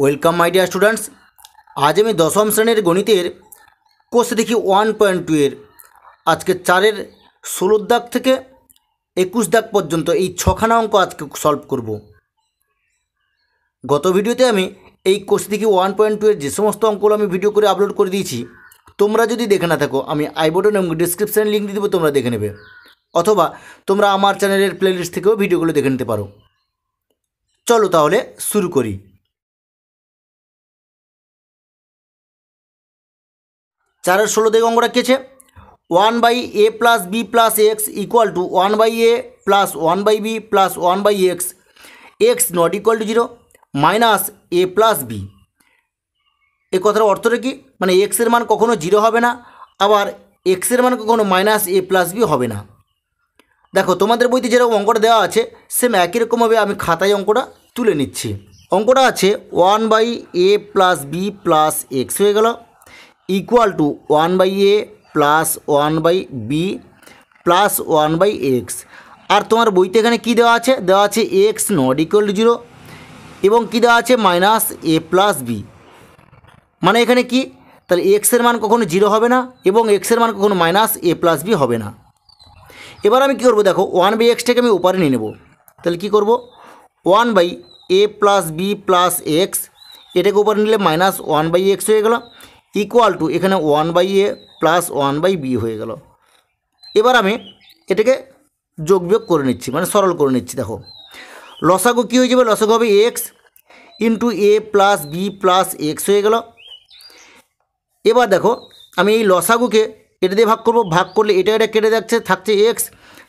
Welcome my dear students. আজ আমি দশম শ্রেণীর গণিতের কোর্স দেখি 1.2 এর আজকে 4-এর 16 দাগ থেকে 21 দাগ পর্যন্ত এই 6খানা অঙ্ক আজকে সলভ করব। গত ভিডিওতে আমি এই কোর্স দেখি 1.2 এর যে সমস্ত অঙ্কগুলো আমি ভিডিও করে আপলোড করে দিয়েছি, তোমরা যদি দেখে না থাকো আমি আই বাটন এবং ডিসক্রিপশানে লিঙ্ক দিয়ে দেবো, তোমরা দেখে নেবে, অথবা তোমরা আমার চ্যানেলের প্লেলিস্ট থেকেও ভিডিওগুলো দেখে নিতে পারো। চলো তাহলে শুরু করি। 4-এর 16 দাগ অঙ্কটা কি আছে? 1/a + b + x = 1/a + 1/b + 1/x, x not equal to 0 minus a + b। এই কথার অর্থটা কি? মানে এক্সের মান কখনো 0 হবে না, আবার এক্সের মান কখনো মাইনাস a + b হবে না। দেখো তোমাদের বইতে যেরকম অঙ্কটা দেওয়া আছে সেম একই রকমভাবে আমি খাতায় অঙ্কটা তুলে নিচ্ছি। অঙ্কটা আছে 1/a + b + x হয়ে গেল equal to 1/a + 1/b + 1/x। আর তোমার বইতে এখানে কী দেওয়া আছে? দেওয়া আছে এক্স নট ইকুয়াল টু 0 এবং কী দেওয়া আছে? Minus a + b। মানে এখানে কি? তাহলে এক্সের মান কখনো 0 হবে না এবং এক্সের মান কখনো মাইনাস a + b হবে না। এবার আমি কী করবো? দেখো 1/xটাকে আমি উপরে নিয়ে নেব। তাহলে কী করব? 1/a + b + x, এটাকে উপরে নিলে মাইনাস 1/x হয়ে গেল ইকুয়াল টু এখানে 1/a + 1/b হয়ে গেল। এবার আমি এটাকে যোগ বিয়োগ করে নিচ্ছি, মানে সরল করে নিচ্ছি। দেখো লসাগু কী হয়ে যাবে? লসাগু হবে x into a + b + x হয়ে গেল। এবার দেখো আমি এই লসাগুকে এটা দিয়ে ভাগ করব, ভাগ করলে এটা কেটে যাচ্ছে, থাকছে এক্স,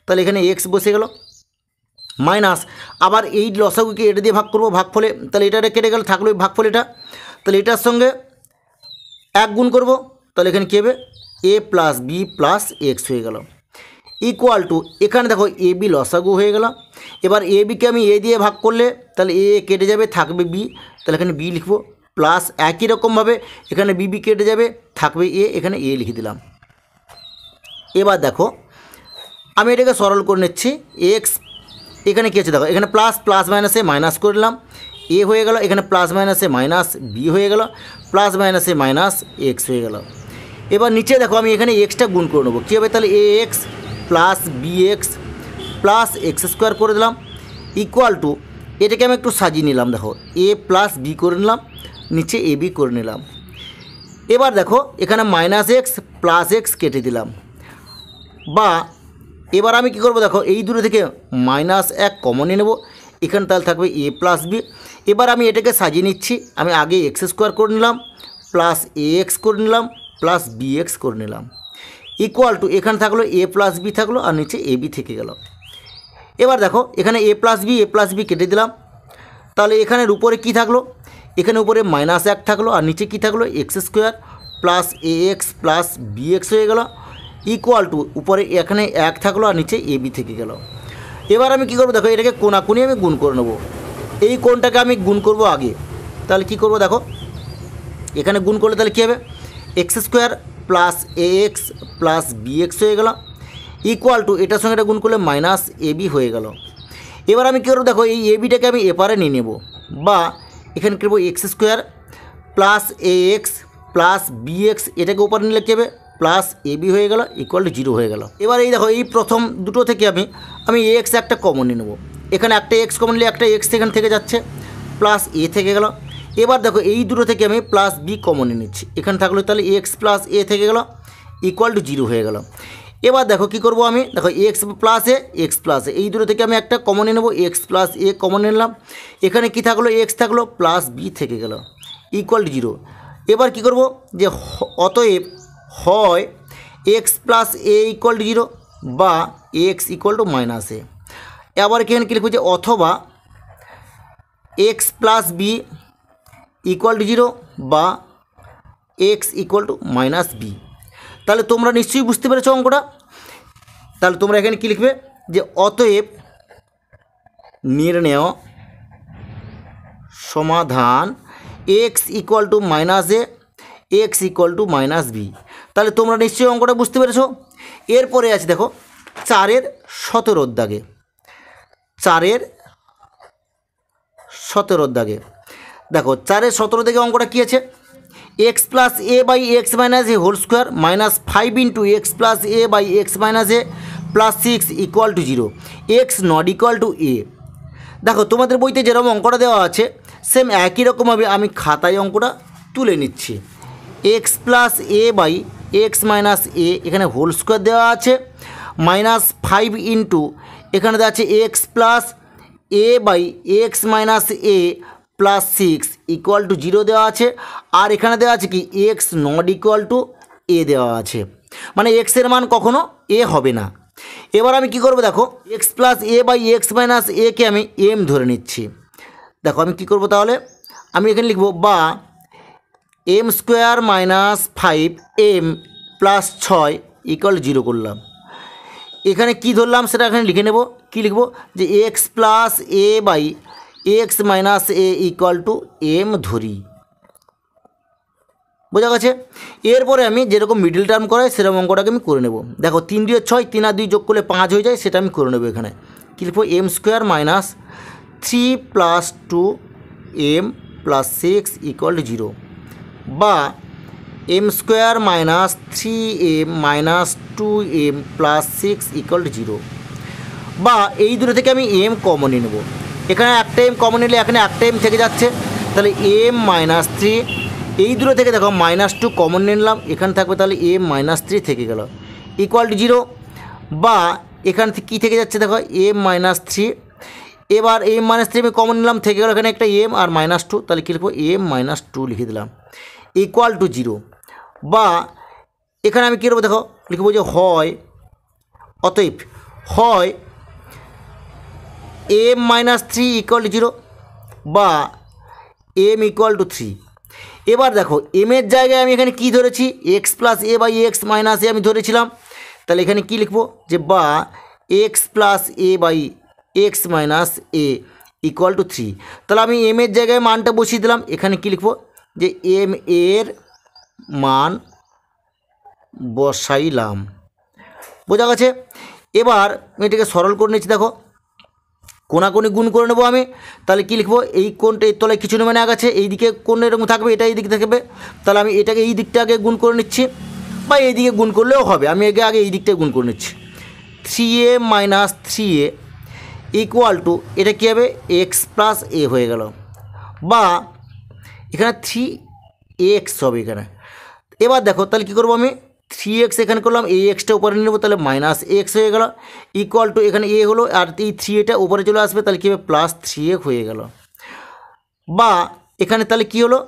তাহলে এখানে এক্স বসে গেল মাইনাস আবার এই লসাগুকে এটা দিয়ে ভাগ করব, ভাগফলে তাহলে এটা কেটে গেল, থাকলো ভাগফল এটা, তাহলে এটার সঙ্গে 1 গুণ করব, তাহলে এখানে কী হবে? a + b + x হয়ে গেল ইকুয়াল টু এখানে দেখো এ বি লসাগু হয়ে গেল। এবার এ বিকে আমি এ দিয়ে ভাগ করলে তাহলে এ কেটে যাবে, থাকবে বি, তাহলে এখানে বি লিখব, প্লাস একই রকমভাবে এখানে বি কেটে যাবে, থাকবে এ, এখানে এ লিখে দিলাম। এবার দেখো আমি এটাকে সরল করে নিচ্ছি। এক্স এখানে কী আছে? দেখো এখানে প্লাস প্লাস মাইনাসে মাইনাস করে নিলাম, এ হয়ে গেল, এখানে প্লাস মাইনাসে মাইনাস বি হয়ে গেল, প্লাস মাইনাসে মাইনাস এক্স হয়ে গেল। এবার নিচে দেখো আমি এখানে এক্সটা গুণ করে নেবো। কী হবে? তাহলে A X plus B x plus x² করে দিলাম ইকুয়াল টু এটাকে আমি একটু সাজিয়ে নিলাম। দেখো a + b করে নিলাম, নিচে এ বি করে নিলাম। এবার দেখো এখানে মাইনাস এক্স প্লাস এক্স কেটে দিলাম, বা এবার আমি কী করবো? দেখো এই দুটো থেকে -1 কমন নিয়ে নেবো, এখানে তাহলে থাকবে a + b। এবার আমি এটাকে সাজিয়ে নিচ্ছি। আমি আগে x² করে নিলাম, প্লাস ax করে নিলাম, প্লাস bx করে নিলাম ইকুয়াল টু এখানে থাকলো a + b থাকলো, আর নিচে এ বি থেকে গেল। এবার দেখো এখানে a + b কেটে দিলাম, তাহলে এখানের উপরে কি থাকলো? এখানে উপরে -1 থাকলো, আর নিচে কি থাকলো? x² plus ax plus bx হয়ে গেল ইকুয়াল টু উপরে এখানে 1 থাকলো, আর নিচে এ বি থেকে গেল। এবার আমি কী করবো? দেখো এটাকে কোনাকুনি আমি গুণ করে নেবো। এই কোণটাকে আমি গুণ করব আগে, তাহলে কি করব? দেখো এখানে গুণ করলে তাহলে কী হবে? x² plus ax plus bx হয়ে গেল ইকুয়াল টু এটার সঙ্গে এটা গুণ করলে মাইনাস এ বি হয়ে গেল। এবার আমি কী করবো? দেখো এই এ বিটাকে আমি এপারে নিয়ে নেব, বা এখানে কী করবো? x² plus ax plus bx, এটাকে ওপারে নিলে কী হবে? প্লাস এ বি হয়ে গেল ইকুয়াল টু 0 হয়ে গেল। এবার এই দেখো এই প্রথম দুটো থেকে আমি এক্স একটা কমন নিয়ে নেবো। এখানে একটা এক্স কমন নিলে একটা এক্স এখান থেকে যাচ্ছে, প্লাস এ থেকে গেল। এবার দেখো এই দুটো থেকে আমি প্লাস বি কমন নিয়ে নিচ্ছি, এখানে থাকলো তাহলে এক্স প্লাস এ থেকে গেল ইকুয়াল টু 0 হয়ে গেল। এবার দেখো কী করবো? আমি দেখো এক্স প্লাস এ এই দুটো থেকে আমি একটা কমন নিয়ে নেবো, এক্স প্লাস এ কমন নিলাম, এখানে কি থাকলো? এক্স থাকলো, প্লাস বি থেকে গেল ইকুয়াল টু 0। এবার কী করবো? যে অতএব হয় x plus a equal to 0 বা x equal to minus a. আবার এখানে কী লিখবো? যে অথবা x plus b equal to 0 বা x equal to minus b. তাহলে তোমরা নিশ্চয়ই বুঝতে পেরেছো অঙ্কটা। তাহলে তোমরা এখানে কী লিখবে? যে অতএব নির্ণেয় সমাধান x equal to minus a, x equal to minus b. তাহলে তোমরা নিশ্চয়ই অঙ্কটা বুঝতে পেরেছো। এরপরে আছে দেখো 4-এর 17 দাগে, 4-এর 17 দাগে দেখো 4-17 থেকে অঙ্কটা কী আছে, x plus A by x minus A whole square minus 5 into x plus A by x minus A plus 6 equal to 0, X not equal to A. দেখো তোমাদের বইতে যেরকম অঙ্কটা দেওয়া আছে সেম একই রকমভাবে আমি খাতায় অঙ্কটা তুলে নিচ্ছি। X plus A by x minus A এখানে হোল স্কোয়ার দেওয়া আছে, মাইনাস 5 ইন্টু এখানে দেওয়া আছে x plus A by x minus A plus 6 equal to 0 দেওয়া আছে, আর এখানে দেওয়া আছে কি x not equal to a দেওয়া আছে, মানে এক্সের মান কখনো এ হবে না। এবার আমি কি করব, দেখো x plus A by x minus একে আমি এম ধরে নিচ্ছি। দেখো আমি কি করব, তাহলে আমি এখানে লিখব বা m square minus 5 m plus 6 equal 0 করলাম। এখানে কি ধরলাম সেটা এখানে লিখে নেব, কি লিখব যে x plus A by x minus a equal to m ধরি। বোঝা গেছে? এরপরে আমি যেরকম মিডল টার্ম করাই সেরকম অঙ্কটাকে আমি করে নেব। দেখো 3 2 6, 3 আর 2 যোগ করলে 5 হয়ে যায়, সেটা আমি করে নেব। এখানে কী লিখব, m square minus 3 plus 2 m plus 6 equal to 0, বা m square minus 3 m minus 2 m plus 6 equal to 0, বা এই দুটো থেকে আমি এম কমন নিয়ে নেব। এখানে একটা এম কমন নিলে এখানে একটা এম থেকে যাচ্ছে, তাহলে এম মাইনাস 3, এই দুটো থেকে দেখো -2 কমন নিয়ে নিলাম, এখানে থাকবে তাহলে এম মাইনাস 3 থেকে গেল ইকুয়াল টু 0, বা এখান থেকে কী থেকে যাচ্ছে দেখো এম মাইনাস 3, এবার এম মাইনাস 3 আমি কমন নিলাম, থেকে গেল এখানে একটা এম আর -2, তাহলে কী লিখবো এম মাইনাস 2 লিখে দিলাম ইকুয়াল টু 0, বা এখানে আমি কী করবো দেখো লিখবো যে হয়, অতএব হয় এম মাইনাস 3 ইকুয়াল টু 0 বা এম ইকুয়াল টু 3। এবার দেখো এমের জায়গায় আমি এখানে কি ধরেছি, x plus A by x minus a আমি ধরেছিলাম, তাহলে এখানে কি লিখবো যে বা x plus A by x minus a equal to 3। তাহলে আমি এমের জায়গায় মানটা বসিয়ে দিলাম, এখানে কি লিখবো যে এম এর মান বসাইলাম। বোঝা গেছে? এবার আমি এটাকে সরল করে নিচ্ছি। দেখো কোনাকুনি গুণ করে নেবো আমি, তাহলে কী লিখবো, এই কোণটা এর তলায় কিছু নেমে না গেছে, এই দিকে কোণ এরকম থাকবে, এটা এই দিকে থাকবে, তাহলে আমি এটাকে এই দিকটা আগে গুণ করে নিচ্ছি, বা এই দিকে গুণ করলেও হবে, আমি আগে এই দিকটায় গুণ করে নিচ্ছি। 3a minus 3a equal to এটা কী হবে এক্স প্লাস এ হয়ে গেল, বা এখানে 3x হবে এখানে। এবার দেখো তাহলে কী করবো, আমি 3x এখানে করলাম, এই এক্সটা উপরে নিয়ে নেবো, তাহলে -x হয়ে গেল ইকুয়াল টু এখানে এ হলো, আর এই 3a উপরে চলে আসবে, তাহলে কী হবে প্লাস 3a হয়ে গেল, বা এখানে তাহলে কী হলো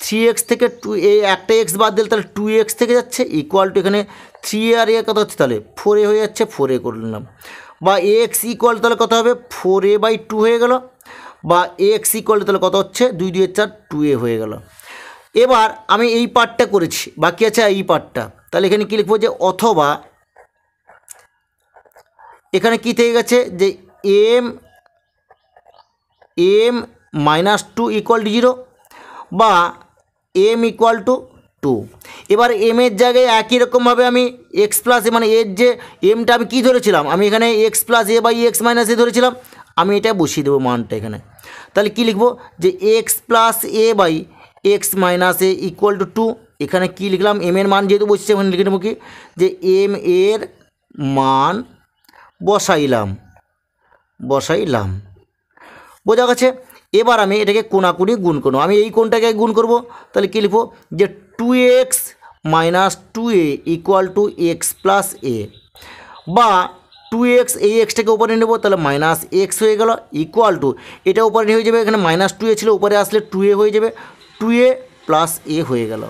3x থেকে 2 এই একটা এক্স বাদ দিলে তাহলে 2x থেকে যাচ্ছে ইকুয়াল টু এখানে 3a আর এ কত হচ্ছে তাহলে 4a হয়ে যাচ্ছে, 4a করে নিলাম, বা x ইকুয়াল তাহলে কত হবে 4a/2 হয়ে গেল, বা x ইকুয়াল তাহলে কত হচ্ছে 2 2 4 2a হয়ে গেল। এবার আমি এই পার্টটা করেছি, বাকি আছে এই পার্টটা, তাহলে এখানে কী লিখবো যে অথবা এখানে কী থেকে গেছে যে m -2 ইকুয়াল টু 0 বা m ইকুয়াল টু 2। এবার m এর জায়গায় একই রকমভাবে আমি x প্লাস মানে এর যে mটা আমি কী ধরেছিলাম, আমি এখানে x plus A by x minus a ধরেছিলাম, আমি এটা বসিয়ে দেবো মানটা এখানে, তাহলে কী লিখবো যে x plus A by x minus a equal to 2। এখানে কী লিখলাম, এম এর মান যেহেতু বসছে ওখানে লিখে নেবো কি যে এম এর মান বসাইলাম। বোঝা গেছে? এবার আমি এটাকে কোনাকুনি গুণ করবো, আমি এই কোণটাকে গুণ করব, তাহলে কী লিখবো যে 2x minus 2a equal to x plus a, বা 2x এই এক্সটাকে উপরে নেবো, তাহলে -x হয়ে গেল ইকুয়াল টু এটা উপরে হয়ে যাবে, এখানে -2a ছিল উপরে আসলে 2a হয়ে যাবে, 2a প্লাস এ হয়ে গেল,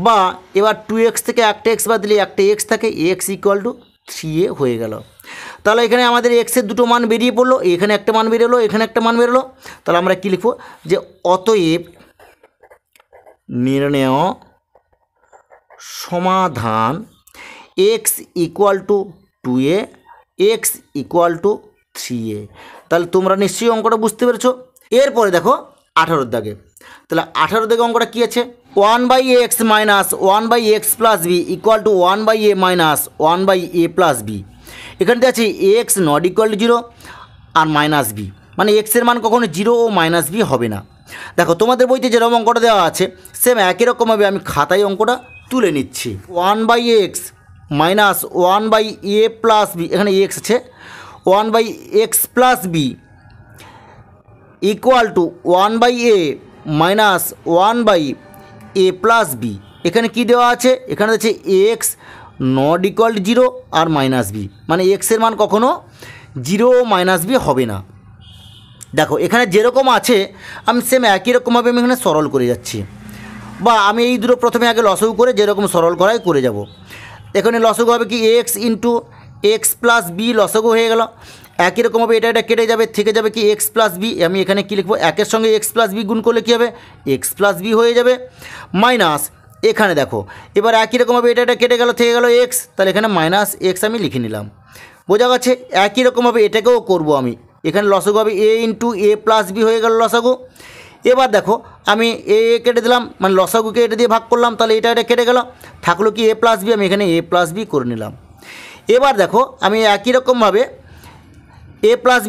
বা এবার 2x থেকে একটা এক্স বাদ দিলে একটা এক্স থাকে, x ইকুয়াল টু 3a হয়ে গেল। তাহলে এখানে আমাদের এক্সের দুটো মান বেরিয়ে পড়লো, এখানে একটা মান বেরোলো, এখানে একটা মান বেরোলো, তাহলে আমরা কী লিখবো যে অতএব নির্ণেয় সমাধান x equal two 2a, x equal two 3a। তাহলে তোমরা নিশ্চয়ই অঙ্কটা বুঝতে পেরেছো। এরপরে দেখো 18 দাগে, তাহলে 18 দাগে অঙ্কটা কী আছে, 1/x minus 1/x plus b equal to 1/a minus 1/a plus b. এখানতে আছে এক্স নট ইকুয়াল টু 0 আর -b, মানে এক্সের মান কখনো 0 ও -b হবে না। দেখো তোমাদের বইতে যেরকম অঙ্কটা দেওয়া আছে সেম একই রকমভাবে আমি খাতায় অঙ্কটা তুলে নিচ্ছি। 1/x minus 1/a plus b, এখানে এক্স আছে, 1/x plus b equal to 1/a minus 1/a plus b. এখানে কি দেওয়া আছে, এখানে আছে এক্স নট ইকুয়াল টু 0 আর মাইনাস বি, মানে এক্সের মান কখনো 0 মাইনাস বি হবে না। দেখো এখানে যেরকম আছে আমি সেম একই রকমভাবে আমি এখানে সরল করে যাচ্ছি, বা আমি এই দুটো প্রথমে আগে লসাগু করে যেরকম সরল করাই করে যাব। এখানে লসাগু হবে কি x into x plus b, লসাগু হয়ে গেল। একই রকমভাবে এটা কেটে যাবে, থেকে যাবে কি এক্স প্লাস বি, আমি এখানে কী লিখবো, একের সঙ্গে এক্স প্লাস বি গুণ করলে কী হবে, এক্স প্লাস বি হয়ে যাবে, মাইনাস এখানে দেখো এবার একই রকমভাবে এটা কেটে গেল, থেকে গেল এক্স, তাহলে এখানে মাইনাস এক্স আমি লিখে নিলাম। বোঝা গেছে? একই রকমভাবে এটাকেও করব আমি, এখানে লসাগু হবে এ ইন্টু এ প্লাস বি হয়ে গেল লসাগু। এবার দেখো আমি এ কেটে দিলাম, মানে লসাগুকে এটা দিয়ে ভাগ করলাম, তাহলে এটা কেটে গেল, থাকলো কি এ প্লাস বি, আমি এখানে এ প্লাস বি করে নিলাম। এবার দেখো আমি একই রকমভাবে এ প্লাস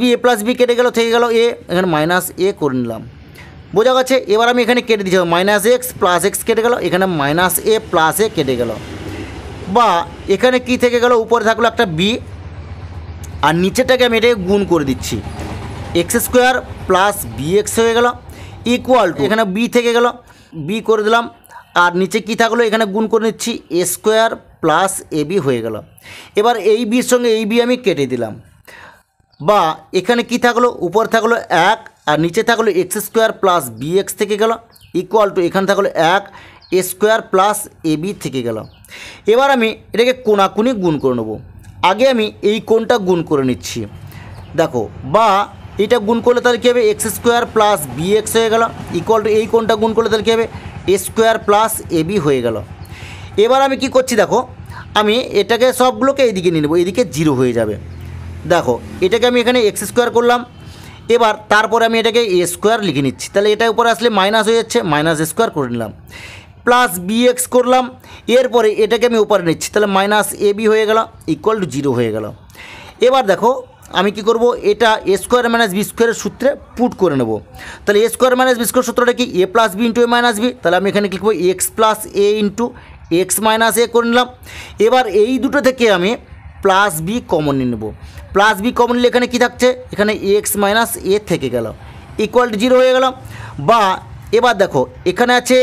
বি কেটে গেল, থেকে গেল এ, এখানে মাইনাস এ করে নিলাম। বোঝা গেছে? এবার আমি এখানে কেটে দিচ্ছি, মাইনাস এক্স প্লাস এক্স কেটে গেল, এখানে মাইনাস এ প্লাস এ কেটে গেল, বা এখানে কি থেকে গেল, উপরে থাকলো একটা বি, আর নিচেটাকে আমি এটাকে গুণ করে দিচ্ছি, x square plus B x হয়ে গেল ইকুয়াল টু, এখানে বি থেকে গেল, বি করে দিলাম, আর নিচে কি থাকলো, এখানে গুণ করে নিচ্ছি এ স্কোয়ার প্লাস এ বি হয়ে গেল। এবার এই বির সঙ্গে এই বি আমি কেটে দিলাম, বা এখানে কি থাকলো, উপর থাকলো 1 আর নিচে থাকলো x square plus B x থেকে গেল ইকুয়াল টু, এখানে থাকলো 1 a square plus a b থেকে গেল। এবার আমি এটাকে কোণাকুনি গুণ করে নেবো। আগে আমি এই কোণটা গুণ করে নিচ্ছি, দেখো, বা এটা গুণ করলে তাহলে কী হবে, x square plus B x হয়ে গেল ইকুয়াল টু এই কোণটা গুণ করলে তাহলে কী হবে, এ স্কোয়ার প্লাস এ বি হয়ে গেল। এবার আমি কি করছি, দেখো আমি এটাকে সবগুলোকে এইদিকে নিয়ে নেবো, এইদিকে 0 হয়ে যাবে। দেখো এটাকে আমি এখানে এক্স স্কোয়ার করলাম, এবার তারপরে আমি এটাকে এ স্কোয়ার লিখে নিচ্ছি, তাহলে এটা উপরে আসলে মাইনাস হয়ে যাচ্ছে, মাইনাস স্কোয়ার করে নিলাম, প্লাস বি এক্স করলাম, এরপরে এটাকে আমি উপরে নিচ্ছি, তাহলে মাইনাস এ বি হয়ে গেল ইকুয়াল টু 0 হয়ে গেল। এবার দেখো আমি কি করব, এটা এ স্কোয়ার মাইনাস বি স্কোয়ারের সূত্রে পুট করে নেব। তাহলে এ স্কোয়ার মাইনাস বি স্কোয়ার সূত্রটা কি, এ plus B into a minus b, তাহলে আমি এখানে লিখবো এক্স প্লাস এ ইন্টু এক্স মাইনাস এ করে নিলাম। এবার এই দুটো থেকে আমি প্লাস বি কমন নিয়ে নেব, প্লাস বি কমন নিলে এখানে কী থাকছে, এখানে এক্স মাইনাস এ থেকে গেল ইকুয়াল টু 0 হয়ে গেল। বা এবার দেখো এখানে আছে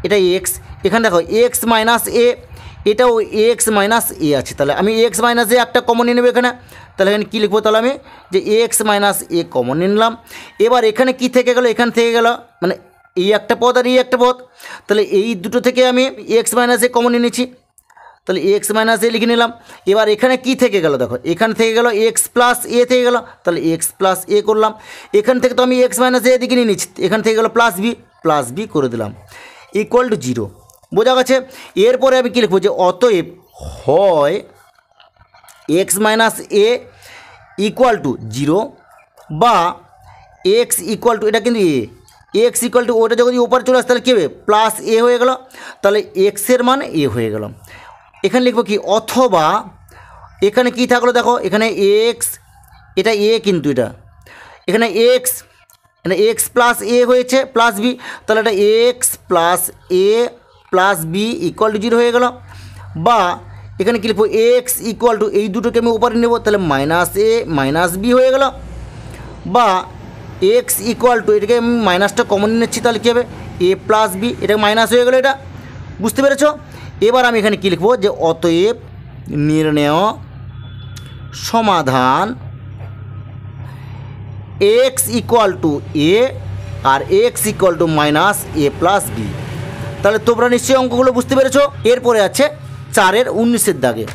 এটা এক্স, এখানে দেখো এক্স মাইনাস এ, এটাও এক্স মাইনাস এ আছে, তাহলে আমি এক্স মাইনাস এ একটা কমন নিয়ে নেবো এখানে, তাহলে এখানে কী লিখবো, তাহলে আমি যে এক্স মাইনাস এ কমন নিয়ে নিলাম। এবার এখানে কি থেকে গেল, এখান থেকে গেল, মানে এই একটা পদ আর এই একটা পদ, তাহলে এই দুটো থেকে আমি এক্স মাইনাস এ কমন নিয়ে নিচ্ছি, তাহলে এক্স মাইনাস এ লিখে নিলাম। এবার এখানে কি থেকে গেল, দেখো এখান থেকে গেল এক্স প্লাস এ থেকে গেল, তাহলে এক্স প্লাস এ করলাম। এখান থেকে তো আমি এক্স মাইনাস এ দিকে নিয়ে নিচ্ছি, এখান থেকে গেল প্লাস বি করে দিলাম ইকুয়াল টু 0। বোঝা গেছে? এরপরে আমি কী লিখবো, যে অতএব হয় x minus a equal to 0, বা এক্স ইকুয়াল টু, এটা কিন্তু এক্স ইকুয়াল টু, ওটা যদি ওপরে চলে আসে তাহলে কী হবে, প্লাস এ হয়ে গেল, তাহলে এক্সের মান এ হয়ে গেল। এখানে লিখবো কি, অথবা এখানে কি থাকলো, দেখো এখানে এক্স, এটা এ কিন্তু এটা, এখানে এক্স প্লাস এ হয়েছে প্লাস বি, তাহলে এটা x plus a plus b equal to 0 হয়ে গেল। বা এখানে কী লিখবো, এক্স ইকুয়াল টু, এই দুটোকে আমি উপরে নেব, তাহলে মাইনাস এ মাইনাস বি হয়ে গেল। বা এক্স ইকুয়াল টু, এটাকে আমি মাইনাসটা কমন নিচ্ছি, তাহলে কী হবে, এ প্লাস বি, এটা মাইনাস হয়ে গেলো, এটা বুঝতে পেরেছ? এবার আমি এখানে কী লিখবো, যে অতএব নির্ণেয় সমাধান এক্স ইকুয়াল টু এ আর x equal to minus A plus b. তাহলে তোমরা নিশ্চয়ই অঙ্কগুলো বুঝতে পেরেছো। এরপরে আছে 4-এর 19-এর দাগে,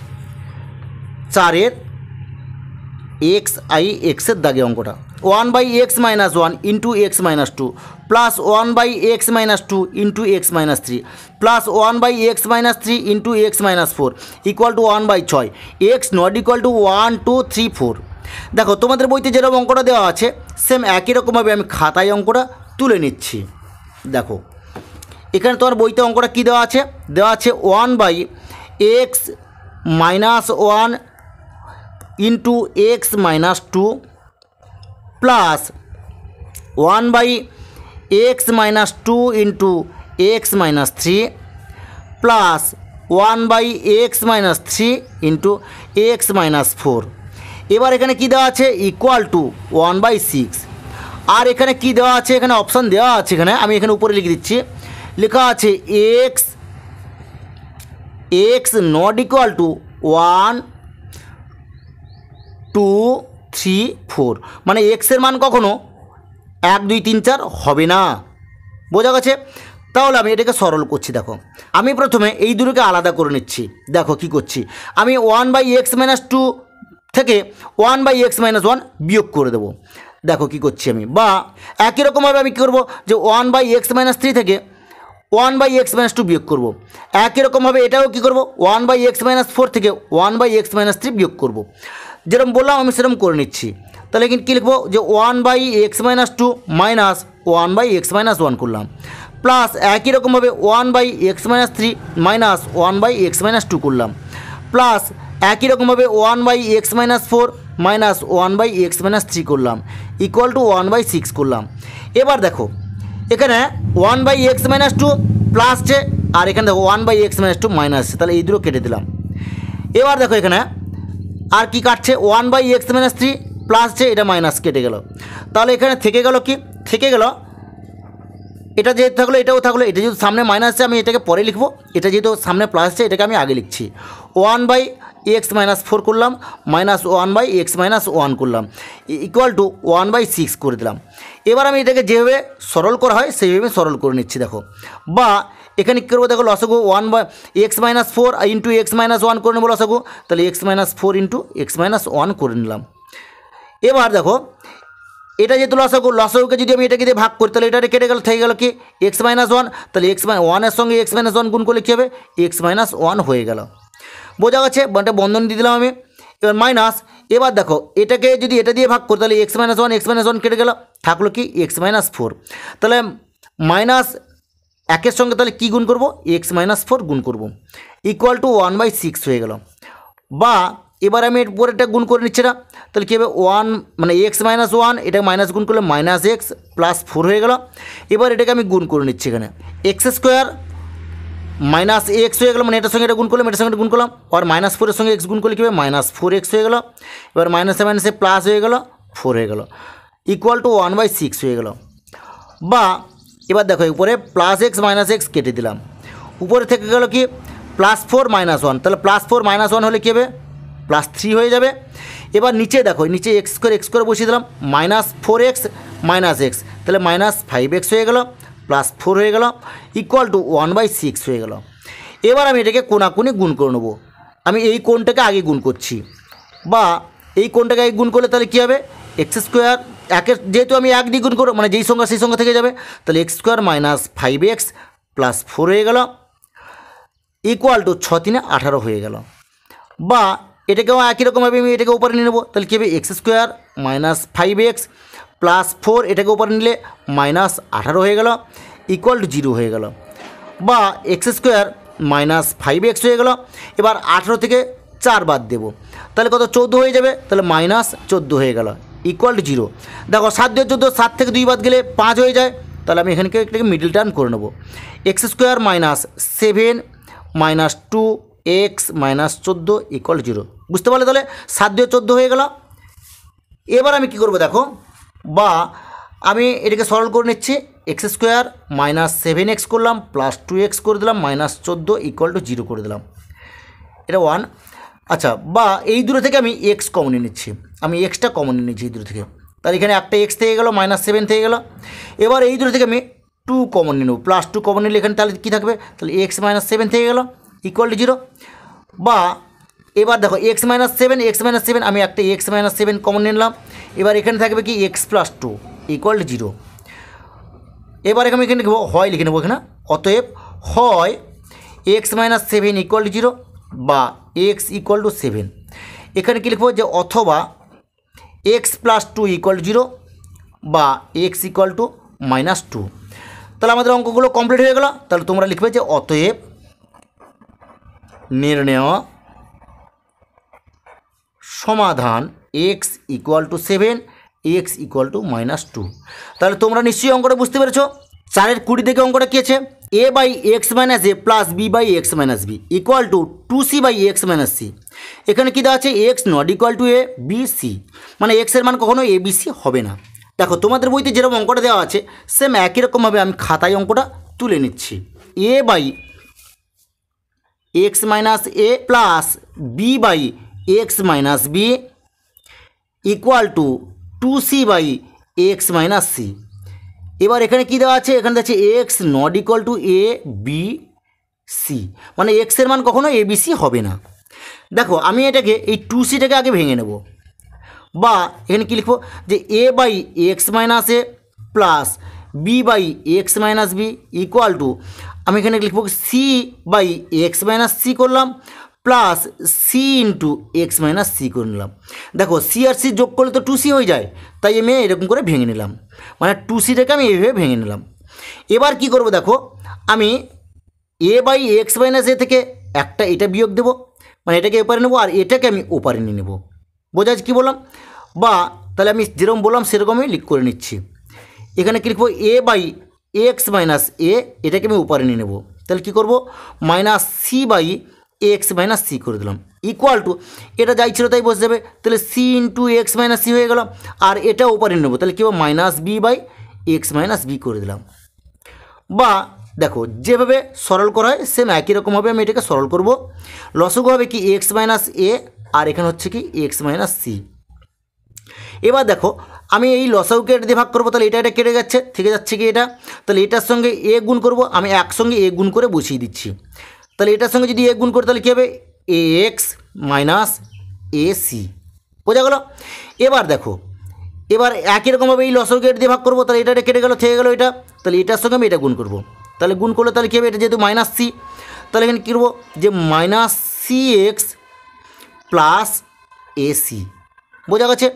4-এর এক্স আই এক্সের দাগে অঙ্কটা, 1/x minus 1 into x minus 2 plus 1/x minus 2 ইন্টু x minus 3 plus 1/x minus 3 into x minus 4 equal to 1/6, x not equal two 1 2 3 4। দেখো তোমাদের বইতে যেরকম অঙ্কটা দেওয়া আছে সেম একই রকমভাবে আমি খাতায় অঙ্কটা তুলে নিচ্ছি। দেখো এখানে তোমার বইতে অঙ্কটা কী দেওয়া আছে, 1/x minus 1 into x minus 2 plus 1/x x minus two into x minus three plus 1/x minus three into x minus four এবার এখানে কি দেওয়া আছে ইকুয়াল টু 1/6 আর এখানে কি দেওয়া আছে এখানে অপশন দেওয়া আছে এখানে আমি এখানে উপরে লিখে দিচ্ছি লেখা আছে x নট ইকুয়াল টু 1 2 3 4 মানে x এর মান কখনো 1 2 3 4 হবে না বোঝা গেছে তাহলে আমি এটাকে সরল করছি দেখো আমি প্রথমে এই দুটোকে আলাদা করে নিচ্ছি দেখো কি করছি আমি 1/x মাইনাস টু থেকে 1/x মাইনাস ওয়ান বিয়োগ করে দেবো দেখো কি করছি আমি বা একই রকমভাবে আমি কী করবো যে 1/x মাইনাস থ্রি থেকে 1/x মাইনাস টু বিয়োগ করবো একই রকমভাবে এটাও কী করবো 1/x মাইনাস ফোর থেকে 1/x মাইনাস থ্রি বিয়োগ করবো যেরকম বললাম আমি সেরকম করে নিচ্ছি তাহলে কিন্তু কী লিখবো যে 1/x minus two minus 1/x minus one করলাম প্লাস একই রকমভাবে 1/x minus three minus 1/x minus two করলাম প্লাস একই রকমভাবে 1/x minus four minus 1/x minus three করলাম ইকুয়াল টু 1/6 করলাম এবার দেখো এখানে 1/x মাইনাস টু প্লাস আছে আর এখানে দেখো 1/x মাইনাস টু মাইনাস আছে তাহলে এই দুটো কেটে দিলাম এবার দেখো এখানে আর কি কাটছে 1/x মাইনাস থ্রি প্লাস আছে এটা মাইনাস কেটে গেল তাহলে এখানে থেকে গেল কি থেকে গেল এটা যেহেতু থাকলো এটাও থাকলো এটা যেহেতু সামনে মাইনাস আছে আমি এটাকে পরে লিখবো এটা যেহেতু সামনে প্লাস আছে এটাকে আমি আগে লিখছি 1/x মাইনাস ফোর করলাম মাইনাস 1/x মাইনাস ওয়ান করলাম ইকুয়াল টু 1/6 করে দিলাম এবার আমি এটাকে যেভাবে সরল করা হয় সেইভাবে সরল করে নিচ্ছি দেখো বা এখানে কী করবো দেখো লসাগু 1/x minus four into x minus one করে নেবো লসাগু তাহলে x minus four into x minus one করে নিলাম এবার দেখো এটা যেহেতু লসাগুকে যদি আমি এটাকে দিয়ে ভাগ করি তাহলে এটা কেটে গেল থেকে গেল কি এক্স মাইনাস ওয়ান তাহলে ওয়ানের সঙ্গে এক্স মাইনাস ওয়ান গুণ করলে কী হবে এক্স মাইনাস ওয়ান হয়ে গেল বোঝা গেছে একটা বন্ধন দিয়ে দিলাম আমি এবার মাইনাস এবার দেখো এটাকে যদি এটা দিয়ে ভাগ করি তাহলে এক্স মাইনাস ওয়ান কেটে গেল থাকলো কি এক্স মাইনাস ফোর তাহলে মাইনাস একের সঙ্গে তাহলে কী গুণ করবো এক্স মাইনাস ফোর গুণ করবো ইকুয়াল টু 1/6 হয়ে গেল বা এবার আমি এর পরেরটা গুণ করে নিচ্ছি না তাহলে কী হবে ওয়ান মানে এক্স মাইনাস ওয়ান এটা মাইনাস গুণ করলে মাইনাস এক্স প্লাস ফোর হয়ে গেল এবার এটাকে আমি গুণ করে নিচ্ছি এখানে এক্স স্কোয়ার মাইনাস এক্স হয়ে গেল মানে এটার সঙ্গে এটা গুণ করলাম এটার সঙ্গে এটা গুণ করলাম আর মাইনাস ফোরের সঙ্গে এক্স গুণ করলে কী হবে মাইনাস 4x হয়ে গেল এবার মাইনাসে মাইনাসে প্লাস হয়ে গেল 4 হয়ে গেল ইকুয়াল টু 1/6 হয়ে গেল বা এবার দেখো উপরে প্লাস এক্স মাইনাস এক্স কেটে দিলাম উপরে থেকে গেল কি প্লাস ফোর মাইনাস ওয়ান তাহলে প্লাস ফোর মাইনাস ওয়ান হলে কী হবে প্লাস থ্রি হয়ে যাবে এবার নিচে দেখো নিচে এক্স করে বসিয়ে দিলাম মাইনাস 4x মাইনাস এক্স তাহলে মাইনাস 5x হয়ে গেল প্লাস 4 হয়ে গেল ইকুয়াল টু 1/6 হয়ে গেল এবার আমি এটাকে কোনাকুনি গুণ করে নেবো আমি এই কোণটাকে আগে গুণ করছি বা এই কোণটাকে আগে গুণ করলে তাহলে কী হবে এক্স স্কোয়ার একের যেহেতু আমি এক দিয়ে গুণ করবো মানে যেই সংখ্যা সেই সংখ্যা থেকে যাবে তাহলে x square minus 5x plus 4 হয়ে গেল ইকুয়াল টু 6 3 18 হয়ে গেল বা এটাকেও একই রকমভাবে আমি এটাকে উপরে নিয়ে নেবো তাহলে কী হবে x square minus 5x plus 4 এটাকে উপরে নিলে মাইনাস 18 হয়ে গেল ইকুয়াল টু 0 হয়ে গেল বা এক্স স্কোয়ার মাইনাস 5x হয়ে গেল এবার 18 থেকে 4 বাদ দেবো তাহলে কত 14 হয়ে যাবে তাহলে মাইনাস 14 হয়ে গেল ইকুয়াল টু 0 দেখো 7 2 14 7 থেকে 2 বাদ গেলে 5 হয়ে যায় তাহলে আমি এখানকে এটাকে মিডল টার্ম করে নেবো x square minus 7 minus 2x minus 14 equal 0 বুঝতে পারলে তাহলে 7 2 14 হয়ে গেল এবার আমি কী করবো দেখো বা আমি এটাকে সরল করে নিচ্ছি এক্স স্কোয়ার মাইনাস 7x করলাম প্লাস 2x করে দিলাম মাইনাস 14 ইকুয়াল টু 0 করে দিলাম এটা 1 আচ্ছা বা এই দুটো থেকে আমি এক্স কমন নিয়ে নিচ্ছি আমি এক্সটা কমন নিয়ে নিচ্ছি এই দুটো থেকে তাহলে এখানে একটা এক্স থেকে গেলো মাইনাস 7 থেকে গেলো এবার এই দুটো থেকে আমি 2 কমন নিয়ে নেব প্লাস 2 কমন নিলে এখানে তাহলে কী থাকবে তাহলে এক্স মাইনাস 7 থেকে গেলো ইকুয়াল টু 0 বা এবার দেখো এক্স মাইনাস 7 আমি একটা এক্স মাইনাস 7 কমন নিলাম এবার এখানে থাকবে কি এক্স প্লাস 2 ইকুয়াল টু 0 এবার আমি এখানে লিখবো হয় লিখে নেবো এখানে অতএব হয় এক্স মাইনাস 7 ইকুয়াল টু 0 বা এক্স ইকুয়াল টু 7 এখানে কী লিখবো যে অথবা এক্স প্লাস 2 ইকুয়াল টু 0 বা এক্স ইকুয়াল টু মাইনাস 2 তাহলে আমাদের অঙ্কগুলো কমপ্লিট হয়ে গেল তাহলে তোমরা লিখবে যে অতএব নির্ণেয় সমাধান x equal two 7 x equal to -2। তাহলে তোমরা নিশ্চয়ই অঙ্কটা বুঝতে পেরেছো। 4-এর 20 থেকে অঙ্কটা কী আছে, a by x minus A plus b by x minus b equal to 2c by x minus c. এখানে কী দেওয়া আছে, x not equal to a b c, মানে এক্সের মান কখনো এ বি সি হবে না। দেখো তোমাদের বইতে যেরকম অঙ্কটা দেওয়া আছে সেম একই রকমভাবে আমি খাতায় অঙ্কটা তুলে নিচ্ছি। A by x minus A plus b by x minus b equal to 2c by x minus c. এবার এখানে কী দেওয়া আছে, এখানে দেওয়া আছে x not equal to a b c, মানে এক্সের মান কখনো এ বি সি হবে না। দেখো আমি এটাকে এই 2cটাকে আগে ভেঙে নেব, বা এখানে কী লিখবো যে a by x minus A plus b by x minus b equal to, আমি এখানে লিখবো c by x minus c করলাম plus c into x minus c করে নিলাম। দেখো সি আর সি যোগ করলে তো 2c হয়ে যায়, তাই আমি এরকম করে ভেঙে নিলাম, মানে 2cটাকে আমি এইভাবে ভেঙে নিলাম। এবার কি করব, দেখো আমি এ বাই এক্স মাইনাস এ থেকে একটা এটা বিয়োগ দেবো, মানে এটাকে ওপারে নেবো আর এটাকে আমি ওপারে নিয়ে নেবো। বোঝা যাচ্ছে কী বললাম? বা তাহলে আমি যেরকম বললাম সেরকমই লিখ করে নিচ্ছি। এখানে কী লিখবো, a by x minus a, এটাকে আমি ওপারে নিয়ে নেবো। তাহলে কী করবো, minus c by x minus c করে দিলাম ইকুয়াল টু, এটা যাই ছিল তাই বসে যাবে, তাহলে c into x minus c হয়ে গেল, আর এটা ওপারে নেবো, তাহলে কী হবে minus b by x minus b করে দিলাম। বা দেখো যেভাবে সরল করা হয় সেম একই রকমভাবে আমি এটাকে সরল করব। লসগু হবে কি এক্স মাইনাস এ, আর এখানে হচ্ছে কি এক্স মাইনাস সি। এবার দেখো আমি এই লসাগুকে এটা দিয়ে ভাগ করবো, তাহলে এটা কেটে যাচ্ছে, থেকে যাচ্ছে কি এটা, তাহলে এটার সঙ্গে এ গুণ করব, আমি একসঙ্গে এ গুণ করে বসিয়ে দিচ্ছি। তাহলে এটার সঙ্গে যদি এ গুণ করি তাহলে কী হবে, এ এক্স মাইনাস এ সি। বোঝা গেল? এবার দেখো এবার একই রকমভাবে এই লসাগুকে এটা দিয়ে ভাগ করবো, তাহলে এটা কেটে গেলো, থেকে গেলো এটা, তাহলে এটার সঙ্গে আমি এটা গুণ করবো, তাহলে গুণ করলে তাহলে কী হবে, এটা যেহেতু মাইনাস সি, তাহলে এখানে কী করবো যে minus c x plus a c. বোঝা গেছে?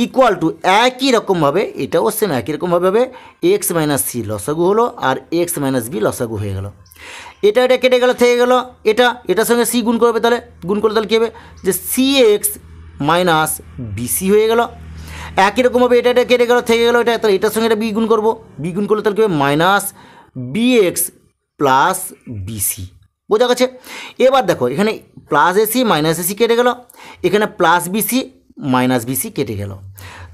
ইকুয়াল টু একই রকমভাবে এটাও সেম একই রকমভাবে হবে, এক্স মাইনাস সি লসাগু হলো আর এক্স মাইনাস বি লসাগু হয়ে গেল। এটা কেটে গেল, থেকে গেল এটার সঙ্গে সি গুণ করবে, তাহলে গুণ করলে তাহলে কী হবে যে সি এক্স মাইনাস বিসি হয়ে গেল। একই রকমভাবে এটা কেটে গেল, থেকে গেল এটা, তাহলে এটার সঙ্গে এটা বি গুণ করবো, বি গুণ করলে তাহলে কী হবে minus b x plus b c. বোঝা গেছে? এবার দেখো এখানে প্লাস এসি মাইনাস এসি কেটে গেল, এখানে প্লাস বিসি মাইনাস বিসি কেটে গেল,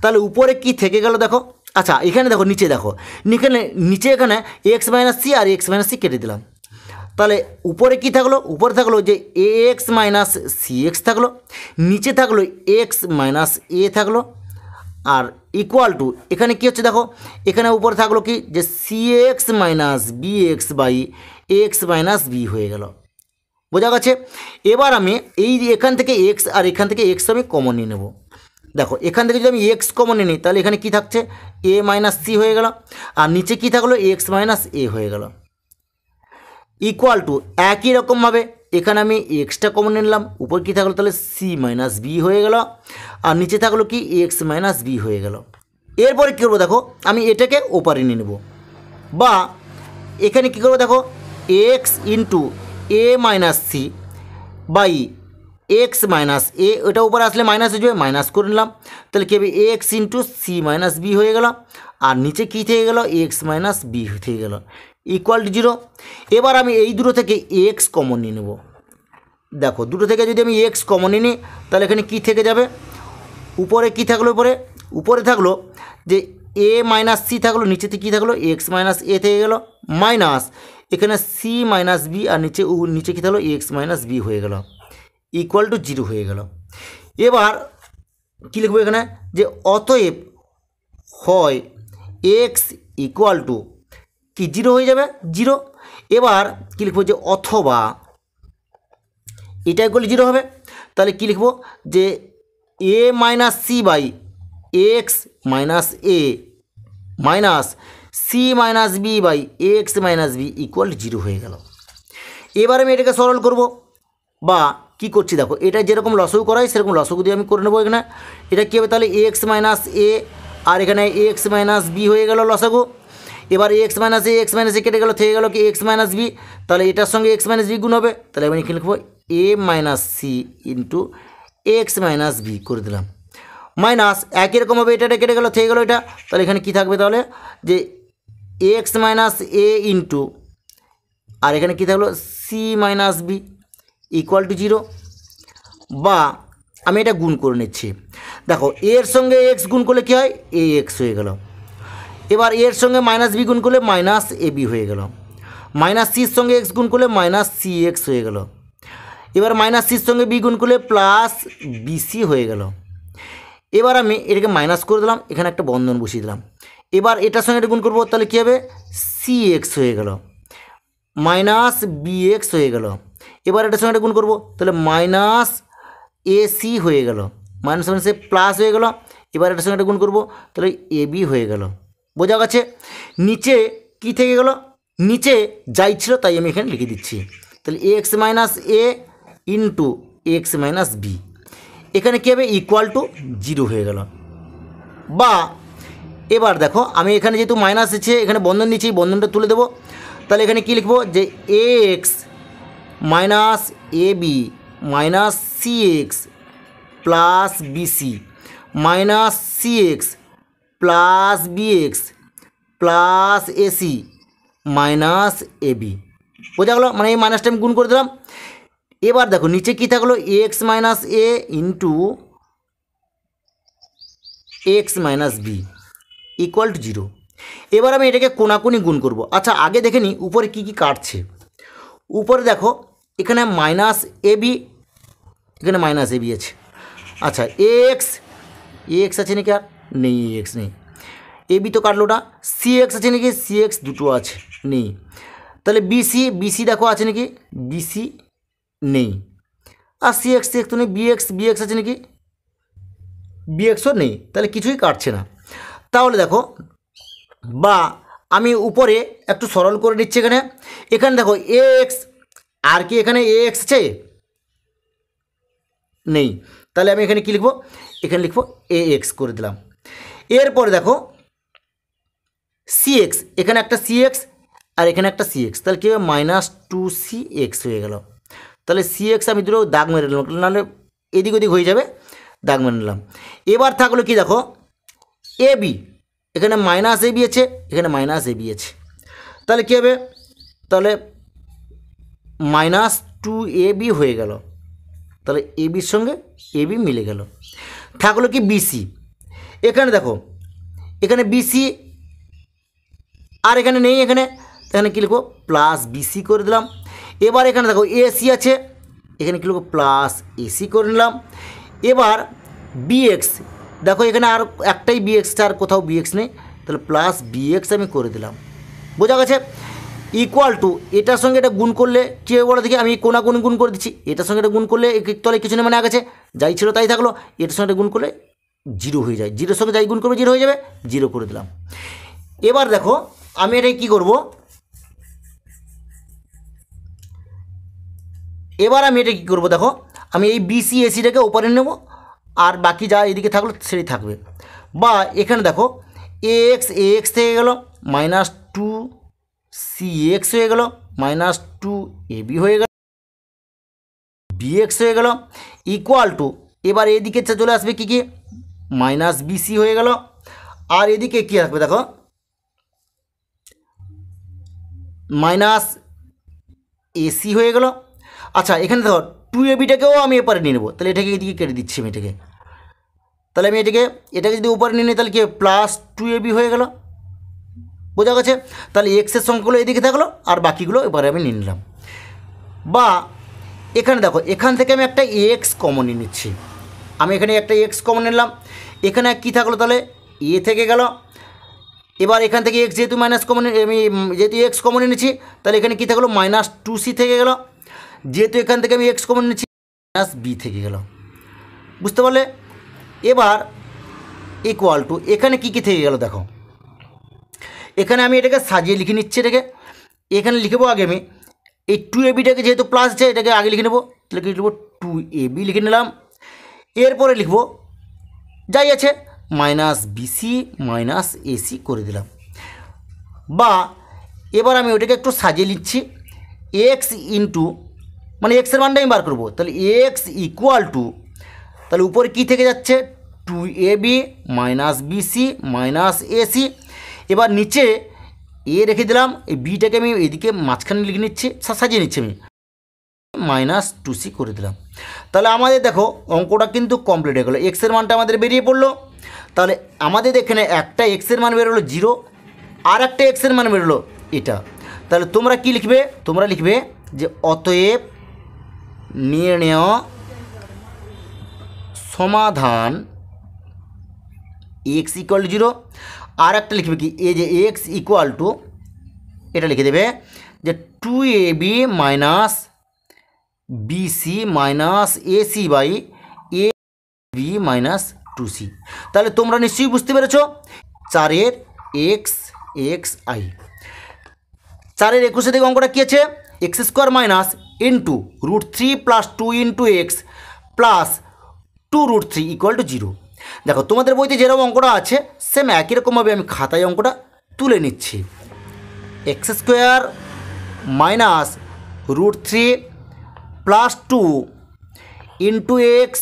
তাহলে উপরে কি থেকে গেল দেখো। আচ্ছা এখানে দেখো নিচে দেখো, নিচে এখানে এক্স মাইনাস সি আর এক্স মাইনাস সি কেটে দিলাম, তাহলে উপরে কি থাকলো, উপরে থাকলো যে a x minus c x থাকলো, নিচে থাকলো এক্স মাইনাস এ থাকলো, আর ইকুয়াল টু এখানে কী হচ্ছে দেখো, এখানে উপরে থাকলো কি যে c x minus b x by x minus b হয়ে গেল। বোঝা গেছে? এবার আমি এই এখান থেকে এক্স আর এখান থেকে এক্স আমি কমন নিয়ে নেব। দেখো এখান থেকে যদি আমি এক্স কমন নিই তাহলে এখানে কি থাকছে, এ মাইনাস সি হয়ে গেল, আর নিচে কি থাকলো এক্স মাইনাস এ হয়ে গেল। ইকুয়াল টু একই রকমভাবে এখানে আমি এক্সটা কমন নিলাম, উপর কী থাকলো তাহলে সি মাইনাস বি হয়ে গেল, আর নিচে থাকলো কি এক্স মাইনাস বি হয়ে গেল। এরপরে কী করবো দেখো, আমি এটাকে ওপারে নিয়ে নেব, বা এখানে কী করবো দেখো x into a minus c by x minus a, ওটা উপরে আসলে মাইনাস হয়ে যাবে, মাইনাস করে নিলাম, তাহলে কী হবে x into c minus b হয়ে গেল, আর নিচে কী থেকে গেল এক্স মাইনাস বি থেকে গেল ইকুয়াল টু 0। এবার আমি এই দুটো থেকে এক্স কমন নিয়ে নেব। দেখো দুটো থেকে যদি আমি এক্স কমন নিই তাহলে এখানে কী থেকে যাবে, উপরে কী থাকলো, উপরে থাকলো যে এ মাইনাস সি থাকলো, নিচেতে কী থাকলো এক্স মাইনাস এ থেকে গেল, মাইনাস এখানে সি মাইনাস বি, আর নিচে কী থাকলো এক্স মাইনাস বি হয়ে গেল ইকুয়াল টু 0 হয়ে গেল। এবার কী লিখবো এখানে যে অতএব হয় এক্স ইকুয়াল টু কি 0 হয়ে যাবে 0। এবার কী লিখবো যে অথবা এটা ইকুয়াল 0 হবে, তাহলে কী লিখবো যে a minus c by x minus a minus c minus b by x minus b equal 0 হয়ে গেল। এবার আমি এটাকে সরল করব, বা কী করছি দেখো এটা যেরকম লসগু করাই সেরকম লসগু দিয়ে আমি করে নেবো। এখানে এটা কী হবে তাহলে এক্স মাইনাস এ, আর এখানে এক্স মাইনাস বি হয়ে গেল লসগু। এবার এক্স মাইনাস এ কেটে গেল, থেকে গেল কি এক্স মাইনাস বি, তাহলে এটার সঙ্গে এক্স মাইনাস বি গুণ হবে, তাহলে আমি এখানে লিখবো a minus c into x minus b করে দিলাম, মাইনাস একই রকমভাবে এটা কেটে গেল, থেকে গেল এটা, তাহলে এখানে কী থাকবে তাহলে যে এক্স মাইনাস এ ইন্টু আর এখানে কী থাকলো c minus b equal to 0। বা আমি এটা গুণ করে নিচ্ছি, দেখো এর সঙ্গে এক্স গুণ করলে কী হয়, এ এক্স হয়ে গেল। এবার এর সঙ্গে মাইনাস বি গুণ করলে মাইনাস এ বি হয়ে গেল। মাইনাস সির সঙ্গে এক্স গুণ করলে মাইনাস সি এক্স হয়ে গেল। এবার মাইনাস সির সঙ্গে বি গুণ করলে প্লাস বিসি হয়ে গেল। এবার আমি এটাকে মাইনাস করে দিলাম, এখানে একটা বন্ধন বসিয়ে দিলাম। এবার এটার সঙ্গে এটা গুণ করবো, তাহলে কী হবে, সি এক্স হয়ে গেল মাইনাস বি এক্স হয়ে গেল। এবার এটার সঙ্গে এটা গুণ করবো, তাহলে মাইনাস এ সি হয়ে গেল, মাইনাস মাইনাসে প্লাস হয়ে গেল। এবার এটার সঙ্গে এটা গুণ করবো, তাহলে এ বি হয়ে গেল। বোঝা গেছে? নিচে কি থেকে গেল, নিচে যাই ছিল তাই আমি এখানে লিখে দিচ্ছি। তাহলে x minus a into x minus B, এখানে কী হবে, ইকুয়াল টু 0 হয়ে গেল। বা এবার দেখো আমি এখানে যেহেতু মাইনাস আছে, এখানে বন্ধন দিচ্ছি, এই বন্ধনটা তুলে দেবো। তাহলে এখানে কী লিখবো, যে a x minus a b minus c x plus bc minus c x plus B x plus ac minus a b. বোঝা গেলো? মানে এই মাইনাসটা আমি গুণ করে দিলাম। এবার দেখো নিচে কী থাকলো, x minus a into x minus b equal to 0। এবার আমি এটাকে কোনাকুনি গুণ করব। আচ্ছা আগে দেখে নিই উপরে কী কী কাটছে। উপরে দেখো এখানে মাইনাস এ বি, এখানে মাইনাস এ বি আছে। আচ্ছা এক্স এক্স আছে নাকি, আর নেই, এক্স নেই। এ বি তো কাটলো না। সি এক্স আছে নাকি, সি এক্স দুটো আছে, নেই। তাহলে বিসি বিসি দেখো আছে নাকি, বিসি নেই। আর সি এক্স তো নেই। বি এক্স আছে নাকি, বি এক্সও নেই। তাহলে কিছুই কাটছে না। তাহলে দেখো, বা আমি উপরে একটু সরল করে নিচ্ছি। এখানে এখানে দেখো এ এক্স, আর কি এখানে এ এক্স আছে, নেই। তাহলে আমি এখানে কী লিখবো, এখানে লিখবো এ এক্স করে দিলাম। এরপরে দেখো সি এক্স, এখানে একটা সি এক্স আর এখানে একটা সি এক্স, তাহলে কী হবে, মাইনাস 2 CX হয়ে গেল। তাহলে সি এক্স আমি দুটো দাগ মেরে নিলাম, নাহলে এদিক ওদিক হয়ে যাবে, দাগ মেরে নিলাম। এবার থাকলো কি দেখো এ বি, এখানে মাইনাস এ বি আছে, এখানে মাইনাস এ বি আছে। তাহলে কী হবে, তাহলে মাইনাস 2AB হয়ে গেল। তাহলে এ বির সঙ্গে এ বি মিলে গেল। থাকলো কি বিসি, এখানে দেখো এখানে বিসি আর এখানে নেই, এখানে এখানে কী লিখবো, প্লাস বিসি করে দিলাম। এবার এখানে দেখো এসি আছে, এখানে কী লিখবো, প্লাস এসি করে নিলাম। এবার বিএক্স দেখো এখানে আর একটাই বিএক্স, আর কোথাও বিএক্স নেই, তাহলে প্লাস বিএক্স আমি করে দিলাম। বোঝা গেছে? ইকুয়াল টু এটার সঙ্গে এটা গুণ করলে কী হবে বলো দেখি, আমি কোনাকুনি গুণ করে দিচ্ছি। এটার সঙ্গে এটা গুণ করলে তলে কিছু নেই, মানে আগে যাই ছিল তাই থাকলো। এটার সঙ্গে এটা গুণ করলে 0 হয়ে যায়, 0-এর সঙ্গে যাই গুণ করবে 0 হয়ে যাবে, 0 করে দিলাম। এবার দেখো আমি এটাই কী করব, এবার আমি এটা কী করবো, দেখো আমি এই বিসি এসিটাকে ওপরে নেব, আর বাকি যা এদিকে থাকলো সেটাই থাকবে। বা এখানে দেখো এক্স এক্স থেকে গেল, মাইনাস 2CX হয়ে গেল, মাইনাস 2AB হয়ে গেল, বিএক্স হয়ে গেল, ইকুয়াল টু এবার এদিকে চলে আসবে কী কী, মাইনাস বিসি হয়ে গেল। আর এদিকে কী আসবে দেখো, মাইনাস এসি হয়ে গেল। আচ্ছা এখানে দেখো 2ABটাকেও আমি এপারে নিয়ে নেবো, তাহলে এটাকে এদিকে কেটে দিচ্ছি আমি এটাকে। তাহলে আমি এটাকে যদি উপরে নিয়ে নিই, তাহলে কি প্লাস 2AB হয়ে গেল। বোঝা গেছে? তাহলে এক্সের সংখ্যাগুলো এদিকে থাকলো, আর বাকিগুলো এবারে আমি নিয়ে নিলাম। বা এখানে দেখো এখান থেকে আমি একটা এক্স কমন নিয়ে নিচ্ছি। আমি এখানে একটা এক্স কমন নিলাম, এখানে কী থাকলো, তাহলে এ থেকে গেল। এবার এখান থেকে এক্স যেহেতু মাইনাস কমন, আমি যেহেতু এক্স কমন নিয়েছি, তাহলে এখানে কী থাকলো, মাইনাস 2C থেকে গেল। যেহেতু এখান থেকে আমি এক্স কমন নিচ্ছি, মাইনাস বি থেকে গেল। বুঝতে পারলে? এবার ইকুয়াল টু এখানে কী কী থেকে গেল দেখো, এখানে আমি এটাকে সাজিয়ে লিখে নিচ্ছি। এখানে লিখবো আগে আমি এই 2ABটাকে যেহেতু প্লাস আছে, এটাকে আগে লিখে নেবো, তাহলে কি লিখবো 2AB লিখে নিলাম। এরপরে লিখবো যাই আছে মাইনাস বিসি মাইনাস এসি করে দিলাম। বা এবার আমি ওটাকে একটু সাজিয়ে নিচ্ছি, এক্স ইন্টু মানে এক্সের মানটা আমি বার করবো, তাহলে এক্স ইকুয়াল টু, তাহলে উপরে কী থেকে যাচ্ছে 2ab minus b c minus AC. এবার নিচে এ রেখে দিলাম, এই বিটাকে আমি এদিকে মাঝখানে লিখে নিচ্ছি, সাজিয়ে নিচ্ছি আমি, মাইনাস 2c করে দিলাম। তাহলে আমাদের দেখো অঙ্কটা কিন্তু কমপ্লিট হয়ে গেলো, এক্সের মানটা আমাদের বেরিয়ে পড়লো। তাহলে আমাদের এখানে একটা এক্সের মান বেরোলো 0, আর একটা এক্সের মান বেরোলো এটা। তাহলে তোমরা কি লিখবে, তোমরা লিখবে যে অতএব নির্ণেয় সমাধান x ইকুয়াল টু 0। আর একটা লিখবে কি, এই যে x ইকুয়াল টু, এটা লিখে দেবে যে 2ab minus b c minus a c by a b minus 2c। তাহলে তোমরা নিশ্চয়ই বুঝতে পেরেছো 4-এর এক্স এক্স আই। 4-এর 21 থেকে অঙ্কটা কী আছে, x square minus into √3 plus 2 ইন্টু এক্স প্লাস 2√3 ইকুয়াল টু 0। দেখো তোমাদের বইতে যেরকম অঙ্কটা আছে সেম একই রকমভাবে আমি খাতায় অঙ্কটা তুলে নিচ্ছি। এক্স স্কোয়ার মাইনাস √3 প্লাস 2 ইন্টু এক্স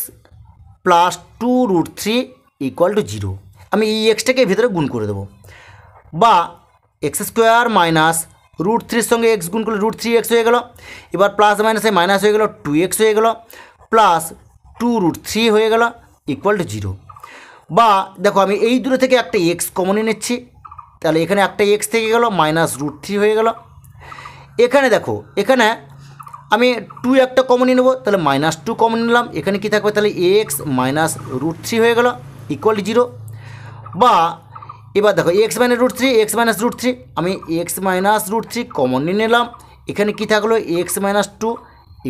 প্লাস 2√3 ইকুয়াল টু 0। আমি এই এক্সটাকে ভিতরে গুণ করে দেবো, বা এক্স স্কোয়ার মাইনাস √3 সঙ্গে এক্স গুণ করলে √3x হয়ে গেল। এবার প্লাস মাইনাসে মাইনাস হয়ে গেল, 2x হয়ে গেল, প্লাস 2√3 হয়ে গেল ইকুয়াল টু 0। বা দেখো আমি এই দুটো থেকে একটা এক্স কমন নিচ্ছি, তাহলে এখানে একটা এক্স থেকে গেল, মাইনাস √3 হয়ে গেল। এখানে দেখো এখানে আমি 2 একটা কমন নেব, তাহলে মাইনাস 2 কমন নিলাম, এখানে কি থাকবে, তাহলে এক্স মাইনাস √3 হয়ে গেল ইকুয়াল টু 0। বা এবার দেখো এক্স মাইনাস √3 আমি এক্স মাইনাস √3 কমন নিয়ে নিলাম, এখানে কি থাকলো এক্স মাইনাস 2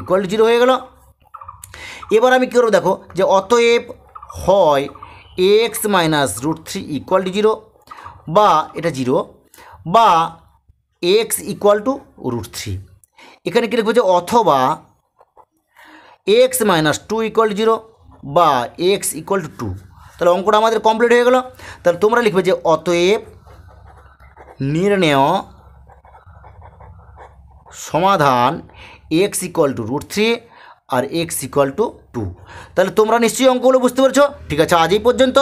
ইকুয়াল টু 0 হয়ে গেল। এবার আমি কী করবো, দেখো যে অতএব হয় এক্স মাইনাস √3 ইকুয়াল টু 0, বা এটা 0, বা এক্স ইকুয়াল টু √3। এখানে কী লিখবো, যে অথবা এক্স মাইনাস 2 ইকুয়াল টু 0 বা এক্স ইকুয়াল টু 2। তাহলে অঙ্কটা আমাদের কমপ্লিট হয়ে গেল। তাহলে তোমরা লিখবে যে অতএব নির্ণেয় সমাধান x ইকুয়াল টু √3 আর x ইকুয়াল টু 2। তাহলে তোমরা নিশ্চয়ই অঙ্কগুলো বুঝতে পেরেছো। ঠিক আছে, আজ এই পর্যন্ত।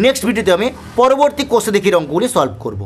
নেক্সট ভিডিওতে আমি পরবর্তী কোর্সে দেখি অঙ্কগুলি সলভ করব।